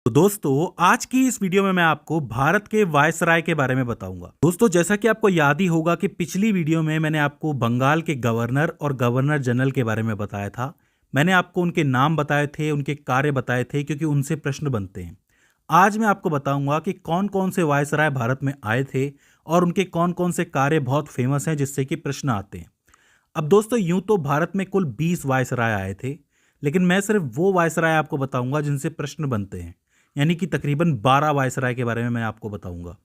तो दोस्तों आज की इस वीडियो में मैं आपको भारत के वायसराय के बारे में बताऊंगा। दोस्तों जैसा कि आपको याद ही होगा कि पिछली वीडियो में मैंने आपको बंगाल के गवर्नर और गवर्नर जनरल के बारे में बताया था। मैंने आपको उनके नाम बताए थे, उनके कार्य बताए थे, क्योंकि उनसे प्रश्न बनते हैं। आज मैं आपको बताऊंगा कि कौन कौन से वायसराय भारत में आए थे और उनके कौन कौन से कार्य बहुत फेमस हैं जिससे कि प्रश्न आते हैं। अब दोस्तों यूं तो भारत में कुल 20 वायसराय आए थे, लेकिन मैं सिर्फ वो वायसराय आपको बताऊंगा जिनसे प्रश्न बनते हैं, यानी कि तकरीबन 12 वायसराय के बारे में मैं आपको बताऊंगा।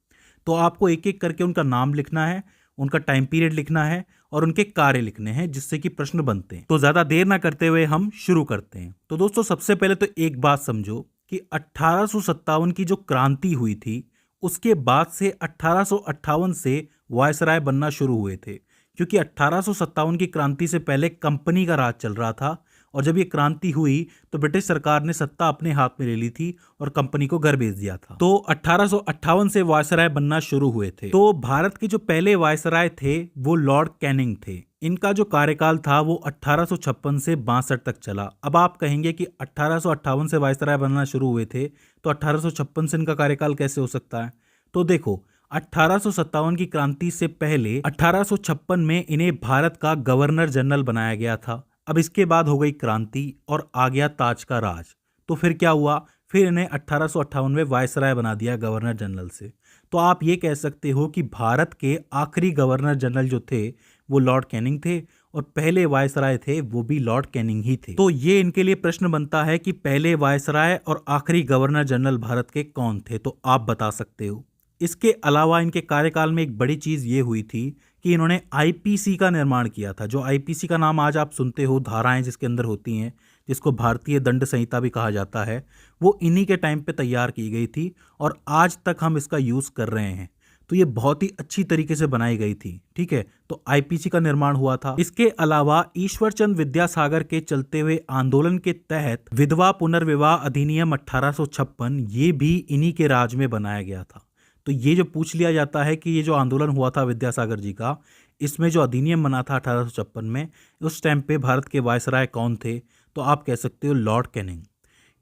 तो आपको एक एक करके उनका नाम लिखना है, उनका टाइम पीरियड लिखना है और उनके कार्य लिखने हैं जिससे कि प्रश्न बनते हैं। तो ज़्यादा देर ना करते हुए हम शुरू करते हैं। तो दोस्तों सबसे पहले तो एक बात समझो कि 1857 की जो क्रांति हुई थी उसके बाद से 1858 से वायसराय बनना शुरू हुए थे, क्योंकि 1857 की क्रांति से पहले कंपनी का राज चल रहा था। और जब ये क्रांति हुई तो ब्रिटिश सरकार ने सत्ता अपने हाथ में ले ली थी और कंपनी को घर भेज दिया था। तो 1858 से वायसराय बनना शुरू हुए थे। तो भारत के जो पहले वायसराय थे वो लॉर्ड कैनिंग थे। इनका जो कार्यकाल था वो 1856 से 62 तक चला। अब आप कहेंगे कि 1858 से वायसराय बनना शुरू हुए थे तो 1856 से इनका कार्यकाल कैसे हो सकता है? तो देखो, 1857 की क्रांति से पहले 1856 में इन्हें भारत का गवर्नर जनरल बनाया गया था। अब इसके बाद हो गई क्रांति और आ गया ताज का राज। तो फिर क्या हुआ? फिर इन्हें 1858 में वायसराय बना दिया गवर्नर जनरल से। तो आप ये कह सकते हो कि भारत के आखिरी गवर्नर जनरल जो थे वो लॉर्ड कैनिंग थे और पहले वायसराय थे वो भी लॉर्ड कैनिंग ही थे। तो ये इनके लिए प्रश्न बनता है कि पहले वायसराय और आखिरी गवर्नर जनरल भारत के कौन थे? तो आप बता सकते हो। इसके अलावा इनके कार्यकाल में एक बड़ी चीज ये हुई थी कि इन्होंने आईपीसी का निर्माण किया था। जो आईपीसी का नाम आज आप सुनते हो, धाराएं जिसके अंदर होती हैं, जिसको भारतीय दंड संहिता भी कहा जाता है, वो इन्हीं के टाइम पे तैयार की गई थी और आज तक हम इसका यूज कर रहे हैं। तो ये बहुत ही अच्छी तरीके से बनाई गई थी। ठीक है, तो आईपीसी का निर्माण हुआ था। इसके अलावा ईश्वरचंद विद्यासागर के चलते हुए आंदोलन के तहत विधवा पुनर्विवाह अधिनियम 1856 ये भी इन्हीं के राज में बनाया गया था। तो ये जो पूछ लिया जाता है कि ये जो आंदोलन हुआ था विद्यासागर जी का, इसमें जो अधिनियम बना था 1856 में, उस टाइम पे भारत के वायसराय कौन थे? तो आप कह सकते हो लॉर्ड कैनिंग।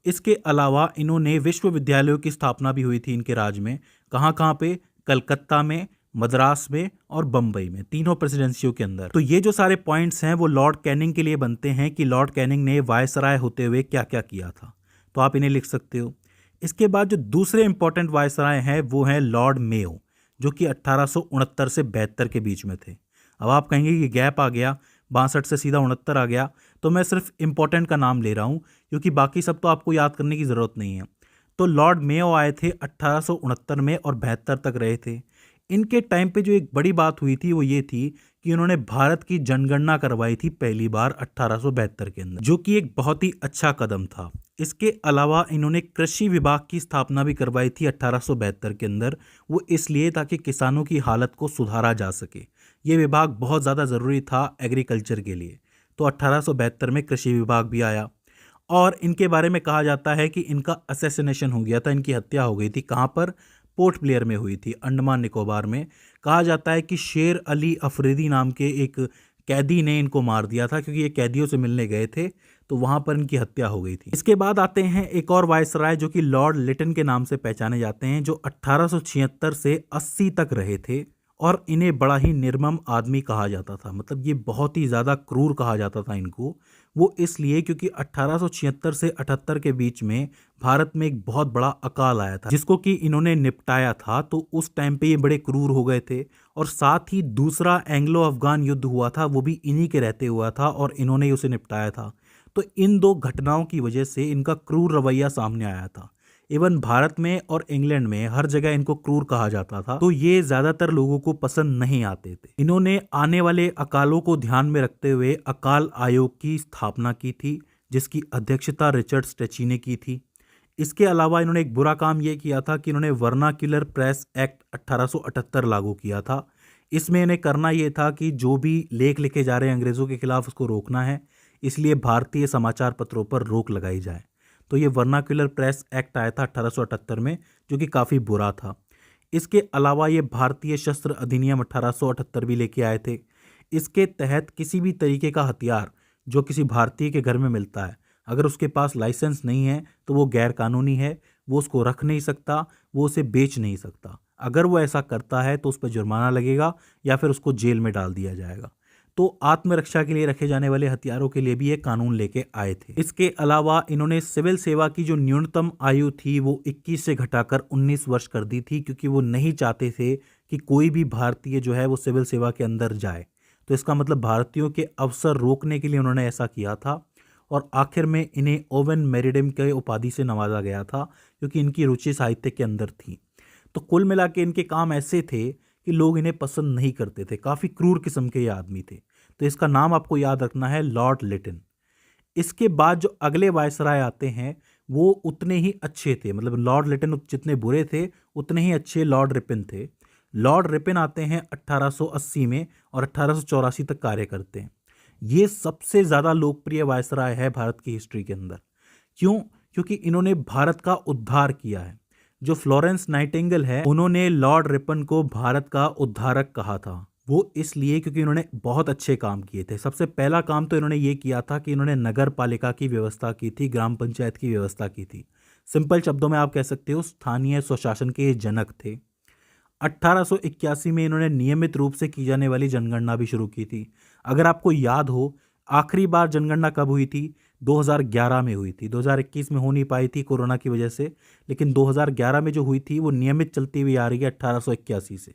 इसके अलावा इन्होंने विश्वविद्यालयों की स्थापना भी हुई थी इनके राज में। कहाँ कहाँ पे? कलकत्ता में, मद्रास में और बम्बई में, तीनों प्रेसिडेंसियों के अंदर। तो ये जो सारे पॉइंट्स हैं वो लॉर्ड कैनिंग के लिए बनते हैं कि लॉर्ड कैनिंग ने वायसराय होते हुए क्या क्या किया था। तो आप इन्हें लिख सकते हो। इसके बाद जो दूसरे इंपॉर्टेंट वायसराय हैं वो हैं लॉर्ड मेयो, जो कि 1869 से 72 के बीच में थे। अब आप कहेंगे कि गैप आ गया, 62 से सीधा 69 आ गया। तो मैं सिर्फ इंपॉर्टेंट का नाम ले रहा हूँ क्योंकि बाकी सब तो आपको याद करने की ज़रूरत नहीं है। तो लॉर्ड मेयो आए थे 1869 में और 72 तक रहे थे। इनके टाइम पे जो एक बड़ी बात हुई थी वो ये थी कि उन्होंने भारत की जनगणना करवाई थी पहली बार 1872 के अंदर, जो कि एक बहुत ही अच्छा कदम था। इसके अलावा इन्होंने कृषि विभाग की स्थापना भी करवाई थी 1872 के अंदर। वो इसलिए ताकि किसानों की हालत को सुधारा जा सके। ये विभाग बहुत ज़्यादा ज़रूरी था एग्रीकल्चर के लिए। तो 1872 में कृषि विभाग भी आया। और इनके बारे में कहा जाता है कि इनका असैसिनेशन हो गया था, इनकी हत्या हो गई थी। कहाँ पर? पोर्ट ब्लेयर में हुई थी, अंडमान निकोबार में। कहा जाता है कि शेर अली अफरीदी नाम के एक कैदी ने इनको मार दिया था, क्योंकि ये कैदियों से मिलने गए थे तो वहां पर इनकी हत्या हो गई थी। इसके बाद आते हैं एक और वायसराय जो कि लॉर्ड लिटन के नाम से पहचाने जाते हैं, जो 1876 से 80 तक रहे थे। और इन्हें बड़ा ही निर्मम आदमी कहा जाता था, मतलब ये बहुत ही ज़्यादा क्रूर कहा जाता था इनको। वो इसलिए क्योंकि 1876 से 78 के बीच में भारत में एक बहुत बड़ा अकाल आया था जिसको कि इन्होंने निपटाया था। तो उस टाइम पे ये बड़े क्रूर हो गए थे। और साथ ही दूसरा एंग्लो अफगान युद्ध हुआ था, वो भी इन्हीं के रहते हुआ था और इन्होंने ही उसे निपटाया था। तो इन दो घटनाओं की वजह से इनका क्रूर रवैया सामने आया था। इवन भारत में और इंग्लैंड में हर जगह इनको क्रूर कहा जाता था। तो ये ज्यादातर लोगों को पसंद नहीं आते थे। इन्होंने आने वाले अकालों को ध्यान में रखते हुए अकाल आयोग की स्थापना की थी, जिसकी अध्यक्षता रिचर्ड स्टेची ने की थी। इसके अलावा इन्होंने एक बुरा काम यह किया था कि इन्होंने वर्नाक्यूलर प्रेस एक्ट 1878 लागू किया था। इसमें इन्हें करना यह था कि जो भी लेख लिखे जा रहे हैं अंग्रेजों के खिलाफ उसको रोकना है, इसलिए भारतीय समाचार पत्रों पर रोक लगाई जाए। तो ये वर्नाक्यूलर प्रेस एक्ट आया था 1878 में, जो कि काफ़ी बुरा था। इसके अलावा ये भारतीय शस्त्र अधिनियम 1878 भी लेके आए थे। इसके तहत किसी भी तरीके का हथियार जो किसी भारतीय के घर में मिलता है, अगर उसके पास लाइसेंस नहीं है तो वो गैर कानूनी है, वो उसको रख नहीं सकता, वो उसे बेच नहीं सकता। अगर वो ऐसा करता है तो उस पर जुर्माना लगेगा या फिर उसको जेल में डाल दिया जाएगा। तो आत्मरक्षा के लिए रखे जाने वाले हथियारों के लिए भी ये कानून लेके आए थे। इसके अलावा इन्होंने सिविल सेवा की जो न्यूनतम आयु थी वो 21 से घटाकर 19 वर्ष कर दी थी, क्योंकि वो नहीं चाहते थे कि कोई भी भारतीय जो है वो सिविल सेवा के अंदर जाए। तो इसका मतलब भारतीयों के अवसर रोकने के लिए उन्होंने ऐसा किया था। और आखिर में इन्हें ओवन मेरिडियम के उपाधि से नवाजा गया था, क्योंकि इनकी रुचि साहित्य के अंदर थी। तो कुल मिला के इनके काम ऐसे थे कि लोग इन्हें पसंद नहीं करते थे, काफ़ी क्रूर किस्म के ये आदमी थे। तो इसका नाम आपको याद रखना है, लॉर्ड लिटन। इसके बाद जो अगले वायसराय आते हैं वो उतने ही अच्छे थे, मतलब लॉर्ड लिटन जितने बुरे थे उतने ही अच्छे लॉर्ड रिपन थे। लॉर्ड रिपन आते हैं 1880 में और 1884 तक कार्य करते हैं। ये सबसे ज़्यादा लोकप्रिय वायसराय है भारत की हिस्ट्री के अंदर। क्यों? क्योंकि इन्होंने भारत का उद्धार किया है। जो फ्लोरेंस नाइटिंगेल है, उन्होंने लॉर्ड रिपन को भारत का उद्धारक कहा था। वो इसलिए क्योंकि इन्होंने बहुत अच्छे काम किए थे। सबसे पहला काम तो इन्होंने ये किया था कि इन्होंने नगर पालिका की व्यवस्था की थी, ग्राम पंचायत की व्यवस्था की थी। सिंपल शब्दों में आप कह सकते हो स्थानीय स्वशासन के ये जनक थे। 1881 में इन्होंने नियमित रूप से की जाने वाली जनगणना भी शुरू की थी। अगर आपको याद हो, आखिरी बार जनगणना कब हुई थी? 2011 में हुई थी। 2021 में हो नहीं पाई थी कोरोना की वजह से, लेकिन 2011 में जो हुई थी वो नियमित चलती हुई आ रही है 1881 से।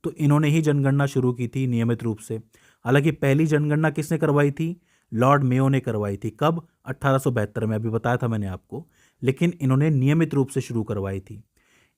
तो इन्होंने ही जनगणना शुरू की थी नियमित रूप से। हालांकि पहली जनगणना किसने करवाई थी? लॉर्ड मेयो ने करवाई थी। कब? 1872 में, अभी बताया था मैंने आपको। लेकिन इन्होंने नियमित रूप से शुरू करवाई थी।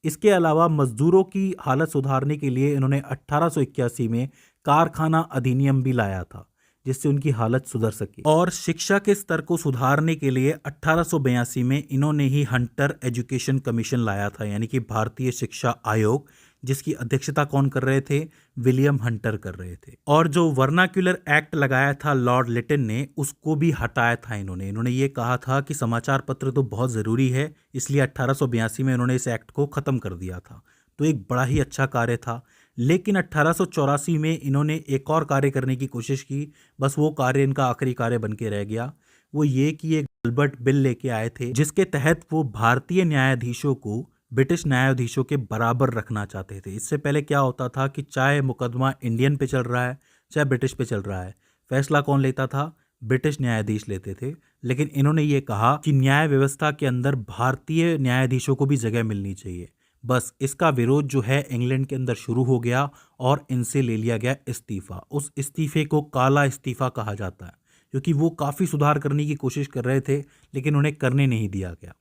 इसके अलावा मजदूरों की हालत सुधारने के लिए इन्होंने 1881 में कारखाना अधिनियम भी लाया था, जिससे उनकी हालत सुधर सके। और शिक्षा के स्तर को सुधारने के लिए 1882 में इन्होंने ही हंटर एजुकेशन कमीशन लाया था, यानी कि भारतीय शिक्षा आयोग, जिसकी अध्यक्षता कौन कर रहे थे? विलियम हंटर कर रहे थे। और जो वर्नाक्यूलर एक्ट लगाया था लॉर्ड लिटन ने, उसको भी हटाया था इन्होंने ये कहा था कि समाचार पत्र तो बहुत ज़रूरी है, इसलिए 1882 में इन्होंने इस एक्ट को ख़त्म कर दिया था। तो एक बड़ा ही अच्छा कार्य था। लेकिन 1884 में इन्होंने एक और कार्य करने की कोशिश की, बस वो कार्य इनका आखिरी कार्य बन के रह गया। वो ये कि एक गलबर्ट बिल लेके आए थे, जिसके तहत वो भारतीय न्यायाधीशों को ब्रिटिश न्यायाधीशों के बराबर रखना चाहते थे। इससे पहले क्या होता था कि चाहे मुकदमा इंडियन पे चल रहा है चाहे ब्रिटिश पे चल रहा है, फैसला कौन लेता था? ब्रिटिश न्यायाधीश लेते थे। लेकिन इन्होंने ये कहा कि न्याय व्यवस्था के अंदर भारतीय न्यायाधीशों को भी जगह मिलनी चाहिए। बस इसका विरोध जो है इंग्लैंड के अंदर शुरू हो गया और इनसे ले लिया गया इस्तीफा। उस इस्तीफे को काला इस्तीफा कहा जाता है, क्योंकि वो काफ़ी सुधार करने की कोशिश कर रहे थे लेकिन उन्हें करने नहीं दिया गया।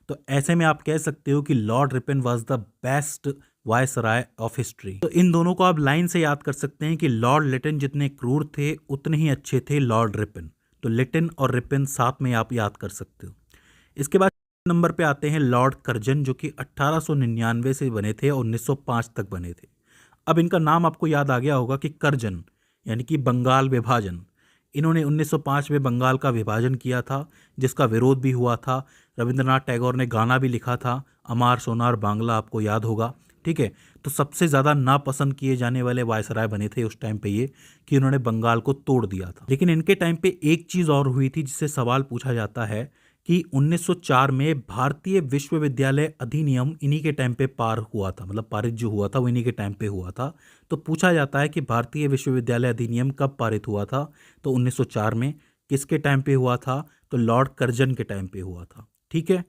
तो ऐसे में आप कह सकते हो कि Lord Ripon was the best viceroy of history. तो इन दोनों को आप लाइन से याद कर सकते हैं कि लॉर्ड लिटन जितने क्रूर थे उतने ही अच्छे थे लॉर्ड रिपन। तो लिटन और रिपन साथ में आप याद कर सकते हो। इसके बाद नंबर पे आते हैं लॉर्ड कर्जन, जो कि 1899 से बने थे और 1905 तक बने थे। अब इनका नाम आपको याद आ गया होगा कि कर्जन, यानी कि बंगाल विभाजन। इन्होंने 1905 में बंगाल का विभाजन किया था, जिसका विरोध भी हुआ था। रविंद्रनाथ टैगोर ने गाना भी लिखा था, अमार सोनार बांग्ला, आपको याद होगा। ठीक है, तो सबसे ज़्यादा नापसंद किए जाने वाले वायसराय बने थे उस टाइम पे ये, कि उन्होंने बंगाल को तोड़ दिया था। लेकिन इनके टाइम पे एक चीज़ और हुई थी जिससे सवाल पूछा जाता है कि 1904 में भारतीय विश्वविद्यालय अधिनियम इन्हीं के टाइम पे पार हुआ था, मतलब पारित जो हुआ था वो इन्हीं के टाइम पे हुआ था। तो पूछा जाता है कि भारतीय विश्वविद्यालय अधिनियम कब पारित हुआ था? तो 1904 में। किसके टाइम पे हुआ था? तो लॉर्ड कर्जन के टाइम पे हुआ था। ठीक है,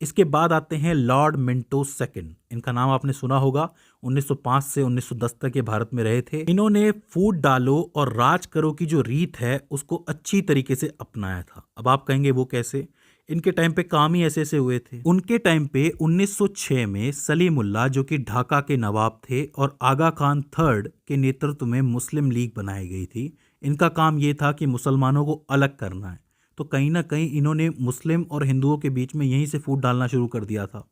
इसके बाद आते हैं लॉर्ड मिंटो सेकंड। इनका नाम आपने सुना होगा। 1905 से 1910 तक ये भारत में रहे थे। इन्होंने फूट डालो और राज करो की जो रीत है उसको अच्छी तरीके से अपनाया था। अब आप कहेंगे वो कैसे? इनके टाइम पे काम ही ऐसे ऐसे हुए थे। उनके टाइम पे 1906 में सलीमुल्लाह, जो कि ढाका के नवाब थे, और आगा खान थर्ड के नेतृत्व में मुस्लिम लीग बनाई गई थी। इनका काम ये था कि मुसलमानों को अलग करना है। तो कहीं ना कहीं इन्होंने मुस्लिम और हिंदुओं के बीच में यहीं से फूट डालना शुरू कर दिया था।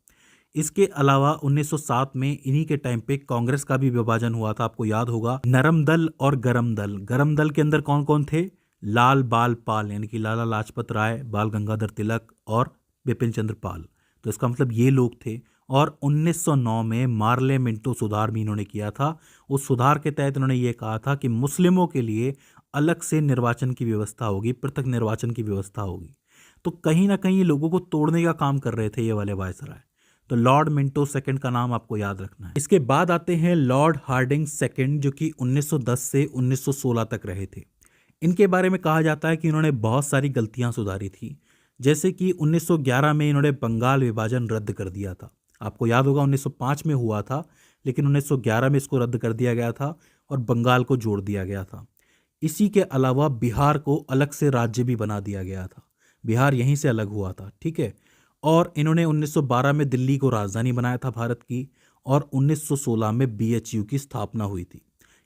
इसके अलावा 1907 में इन्हीं के टाइम पे कांग्रेस का भी विभाजन हुआ था, आपको याद होगा। नरम दल और गरम दल। गरम दल के अंदर कौन कौन थे? लाल बाल पाल, यानी कि लाला लाजपत राय, बाल गंगाधर तिलक और बिपिन चंद्र पाल। तो इसका मतलब ये लोग थे। और 1909 में मार्ले मिंटो सुधार भी इन्होंने किया था। उस सुधार के तहत इन्होंने ये कहा था कि मुस्लिमों के लिए अलग से निर्वाचन की व्यवस्था होगी, पृथक निर्वाचन की व्यवस्था होगी। तो कहीं ना कहीं ये लोगों को तोड़ने का काम कर रहे थे ये वाले वायसराय। तो लॉर्ड मिंटो सेकंड का नाम आपको याद रखना है। इसके बाद आते हैं लॉर्ड हार्डिंग सेकंड, जो कि 1910 से 1916 तक रहे थे। इनके बारे में कहा जाता है कि इन्होंने बहुत सारी गलतियां सुधारी थी। जैसे कि 1911 में इन्होंने बंगाल विभाजन रद्द कर दिया था। आपको याद होगा 1905 में हुआ था, लेकिन 1911 में इसको रद्द कर दिया गया था और बंगाल को जोड़ दिया गया था। इसी के अलावा बिहार को अलग से राज्य भी बना दिया गया था। बिहार यहीं से अलग हुआ था, ठीक है। और इन्होंने 1912 में दिल्ली को राजधानी बनाया था भारत की, और 1916 में बीएचयू की स्थापना हुई थी।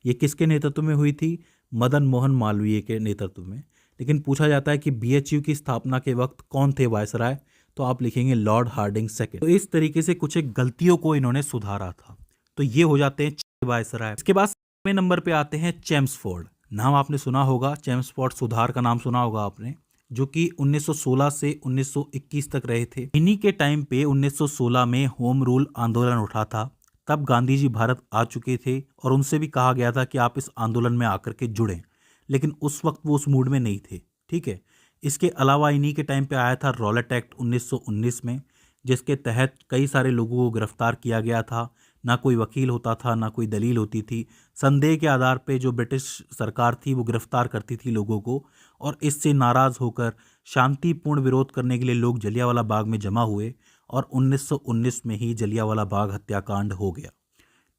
ये किसके नेतृत्व में हुई थी? मदन मोहन मालवीय के नेतृत्व में। लेकिन पूछा जाता है कि बीएचयू की स्थापना के वक्त कौन थे वायसराय, तो आप लिखेंगे लॉर्ड हार्डिंग सेकंड। तो इस तरीके से कुछ एक गलतियों को इन्होंने सुधारा था। तो ये हो जाते हैं 6 वायसराय। इसके बाद 7वें नंबर पे आते हैं चेम्सफोर्ड। नाम आपने सुना होगा, चेम्सफोर्ड सुधार का नाम सुना होगा आपने, जो कि 1916 से 1921 तक रहे थे। इन्हीं के टाइम पे 1916 में होम रूल आंदोलन उठा था। तब गांधी जी भारत आ चुके थे और उनसे भी कहा गया था कि आप इस आंदोलन में आकर के जुड़ें, लेकिन उस वक्त वो उस मूड में नहीं थे, ठीक है। इसके अलावा इन्हीं के टाइम पे आया था रॉलेट एक्ट 1919 में, जिसके तहत कई सारे लोगों को गिरफ्तार किया गया था। ना कोई वकील होता था, ना कोई दलील होती थी। संदेह के आधार पे जो ब्रिटिश सरकार थी वो गिरफ्तार करती थी लोगों को, और इससे नाराज़ होकर शांतिपूर्ण विरोध करने के लिए लोग जलियांवाला बाग में जमा हुए और 1919 में ही जलियांवाला बाग हत्याकांड हो गया,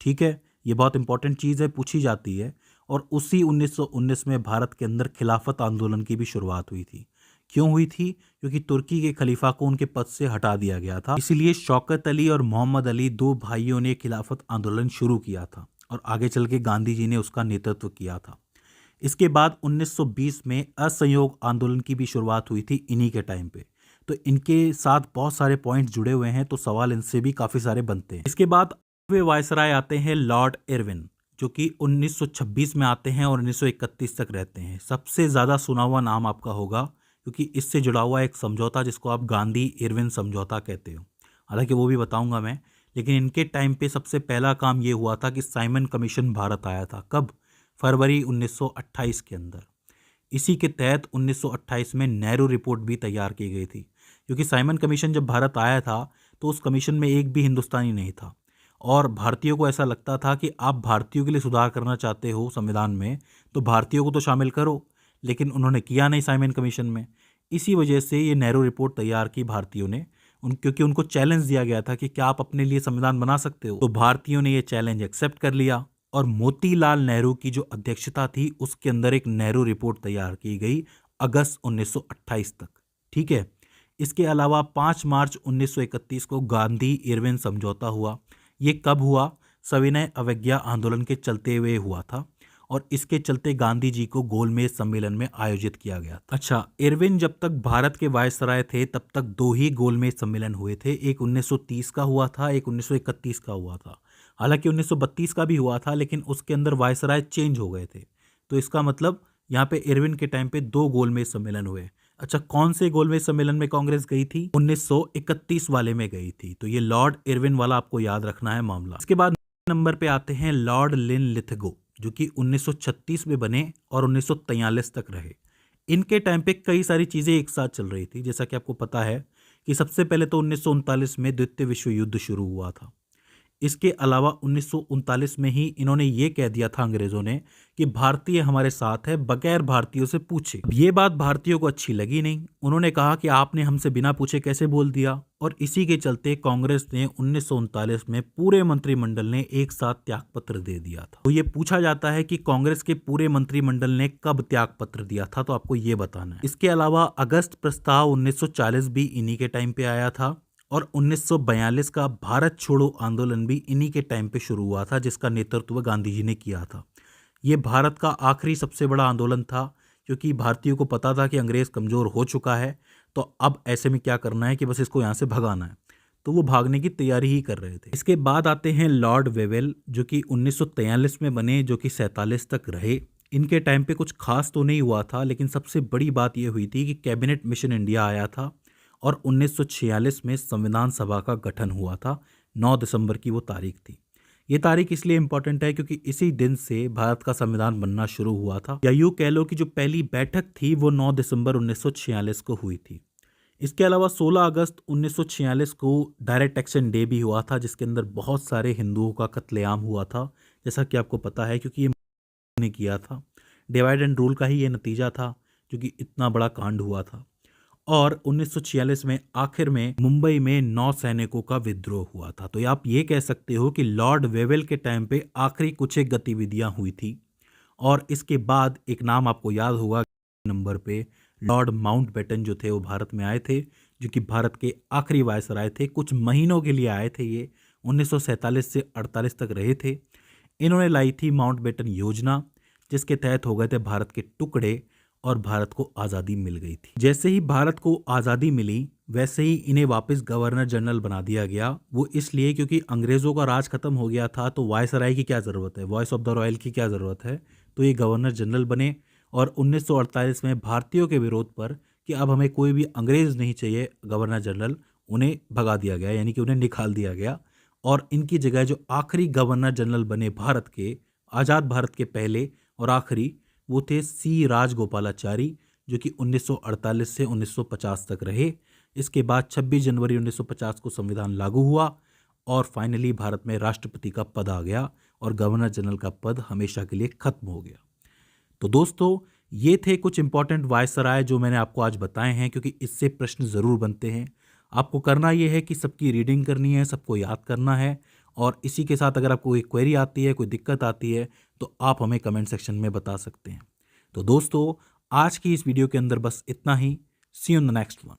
ठीक है। ये बहुत इंपॉर्टेंट चीज़ है, पूछी जाती है। और उसी 1919 में भारत के अंदर खिलाफत आंदोलन की भी शुरुआत हुई थी। क्यों हुई थी? क्योंकि तुर्की के खलीफा को उनके पद से हटा दिया गया था। इसीलिए शौकत अली और मोहम्मद अली, 2 भाइयों ने खिलाफत आंदोलन शुरू किया था और आगे चल के गांधी जी ने उसका नेतृत्व किया था। इसके बाद 1920 में असहयोग आंदोलन की भी शुरुआत हुई थी इन्हीं के टाइम पे। तो इनके साथ बहुत सारे पॉइंट्स जुड़े हुए हैं, तो सवाल इनसे भी काफ़ी सारे बनते हैं। इसके बाद वे वायसराय आते हैं लॉर्ड इरविन, जो कि 1926 में आते हैं और 1931 तक रहते हैं। सबसे ज़्यादा सुना हुआ नाम आपका होगा, क्योंकि इससे जुड़ा हुआ एक समझौता जिसको आप गांधी इरविन समझौता कहते हो। हालांकि वो भी बताऊंगा मैं, लेकिन इनके टाइम पे सबसे पहला काम ये हुआ था कि साइमन कमीशन भारत आया था। कब? फरवरी 1928 के अंदर। इसी के तहत 1928 में नेहरू रिपोर्ट भी तैयार की गई थी, क्योंकि साइमन कमीशन जब भारत आया था तो उस कमीशन में एक भी हिंदुस्तानी नहीं था, और भारतीयों को ऐसा लगता था कि आप भारतीयों के लिए सुधार करना चाहते हो संविधान में, तो भारतीयों को तो शामिल करो। लेकिन उन्होंने किया नहीं साइमन कमीशन में। इसी वजह से ये नेहरू रिपोर्ट तैयार की भारतीयों ने, क्योंकि उनको चैलेंज दिया गया था कि क्या आप अपने लिए संविधान बना सकते हो। तो भारतीयों ने ये चैलेंज एक्सेप्ट कर लिया और मोतीलाल नेहरू की जो अध्यक्षता थी उसके अंदर एक नेहरू रिपोर्ट तैयार की गई अगस्त 1928 तक, ठीक है। इसके अलावा 5 मार्च 1931 को गांधी इरविन समझौता हुआ। ये कब हुआ? सविनय अवज्ञा आंदोलन के चलते हुए हुआ था, और इसके चलते गांधी जी को गोलमेज सम्मेलन में आयोजित किया गया था। अच्छा, इरविन जब तक भारत के वायसराय थे तब तक 2 ही गोलमेज सम्मेलन हुए थे। एक 1930 का हुआ था, एक 1931 का हुआ था। हालांकि 1932 का भी हुआ था, लेकिन उसके अंदर वायसराय चेंज हो गए थे। तो इसका मतलब यहाँ पे इरविन के टाइम पे 2 गोलमेज सम्मेलन हुए। अच्छा, कौन से गोलमेज सम्मेलन में कांग्रेस गई थी? 1931 वाले में गई थी। तो ये लॉर्ड इरविन वाला आपको याद रखना है मामला। इसके बाद नंबर पे आते हैं लॉर्ड लिनलिथगो, जो कि 1936 में बने और 1943 तक रहे। इनके टाइम पे कई सारी चीज़ें एक साथ चल रही थी। जैसा कि आपको पता है कि सबसे पहले तो 1939 में द्वितीय विश्व युद्ध शुरू हुआ था। इसके अलावा 1939 में ही इन्होंने ये कह दिया था अंग्रेजों ने कि भारतीय हमारे साथ है, बगैर भारतीयों से पूछे। ये बात भारतीयों को अच्छी लगी नहीं। उन्होंने कहा कि आपने हमसे बिना पूछे कैसे बोल दिया, और इसी के चलते कांग्रेस ने 1939 में पूरे मंत्रिमंडल ने एक साथ त्यागपत्र दे दिया था। तो ये पूछा जाता है कि कांग्रेस के पूरे मंत्रिमंडल ने कब त्यागपत्र दिया था, तो आपको ये बताना है। इसके अलावा अगस्त प्रस्ताव 1940 भी इन्हीं के टाइम पे आया था, और 1942 का भारत छोड़ो आंदोलन भी इन्हीं के टाइम पे शुरू हुआ था, जिसका नेतृत्व गांधी जी ने किया था। ये भारत का आखिरी सबसे बड़ा आंदोलन था, क्योंकि भारतीयों को पता था कि अंग्रेज कमज़ोर हो चुका है, तो अब ऐसे में क्या करना है कि बस इसको यहाँ से भगाना है। तो वो भागने की तैयारी ही कर रहे थे। इसके बाद आते हैं लॉर्ड वेवेल, जो कि 1943 में बने, जो कि 47 तक रहे। इनके टाइम पे कुछ खास तो नहीं हुआ था, लेकिन सबसे बड़ी बात यह हुई थी कि कैबिनेट मिशन इंडिया आया था, और 1946 में संविधान सभा का गठन हुआ था। 9 दिसंबर की वो तारीख थी। ये तारीख इसलिए इंपॉर्टेंट है क्योंकि इसी दिन से भारत का संविधान बनना शुरू हुआ था, या यूँ कह लो कि जो पहली बैठक थी वो 9 दिसंबर 1946 को हुई थी। इसके अलावा 16 अगस्त 1946 को डायरेक्ट एक्शन डे भी हुआ था, जिसके अंदर बहुत सारे हिंदुओं का कत्लेआम हुआ था, जैसा कि आपको पता है, क्योंकि ये ने किया था। डिवाइड एंड रूल का ही ये नतीजा था, क्योंकि इतना बड़ा कांड हुआ था। और 1946 में आखिर में मुंबई में 9 सैनिकों का विद्रोह हुआ था। तो आप ये कह सकते हो कि लॉर्ड वेवेल के टाइम पे आखिरी कुछ एक गतिविधियां हुई थी। और इसके बाद एक नाम आपको याद होगा नंबर पे, लॉर्ड माउंटबेटन जो थे वो भारत में आए थे, जो कि भारत के आखिरी वायसराय थे। कुछ महीनों के लिए आए थे, ये 1947 से 48 तक रहे थे। इन्होंने लाई थी माउंटबेटन योजना, जिसके तहत हो गए थे भारत के टुकड़े और भारत को आज़ादी मिल गई थी। जैसे ही भारत को आज़ादी मिली, वैसे ही इन्हें वापस गवर्नर जनरल बना दिया गया। वो इसलिए क्योंकि अंग्रेज़ों का राज खत्म हो गया था, तो वायसराय की क्या ज़रूरत है, वॉइस ऑफ द रॉयल की क्या ज़रूरत है। तो ये गवर्नर जनरल बने और 1948 में भारतीयों के विरोध पर कि अब हमें कोई भी अंग्रेज़ नहीं चाहिए गवर्नर जनरल, उन्हें भगा दिया गया, यानी कि उन्हें निकाल दिया गया। और इनकी जगह जो आखिरी गवर्नर जनरल बने भारत के, आज़ाद भारत के पहले और आखिरी, वो थे सी राजगोपालाचारी, जो कि 1948 से 1950 तक रहे। इसके बाद 26 जनवरी 1950 को संविधान लागू हुआ और फाइनली भारत में राष्ट्रपति का पद आ गया और गवर्नर जनरल का पद हमेशा के लिए खत्म हो गया। तो दोस्तों, ये थे कुछ इंपॉर्टेंट वायसराय जो मैंने आपको आज बताए हैं, क्योंकि इससे प्रश्न ज़रूर बनते हैं। आपको करना ये है कि सबकी रीडिंग करनी है, सबको याद करना है। और इसी के साथ अगर आपको कोई क्वेरी आती है, कोई दिक्कत आती है, तो आप हमें कमेंट सेक्शन में बता सकते हैं। तो दोस्तों, आज की इस वीडियो के अंदर बस इतना ही। See you in the next one.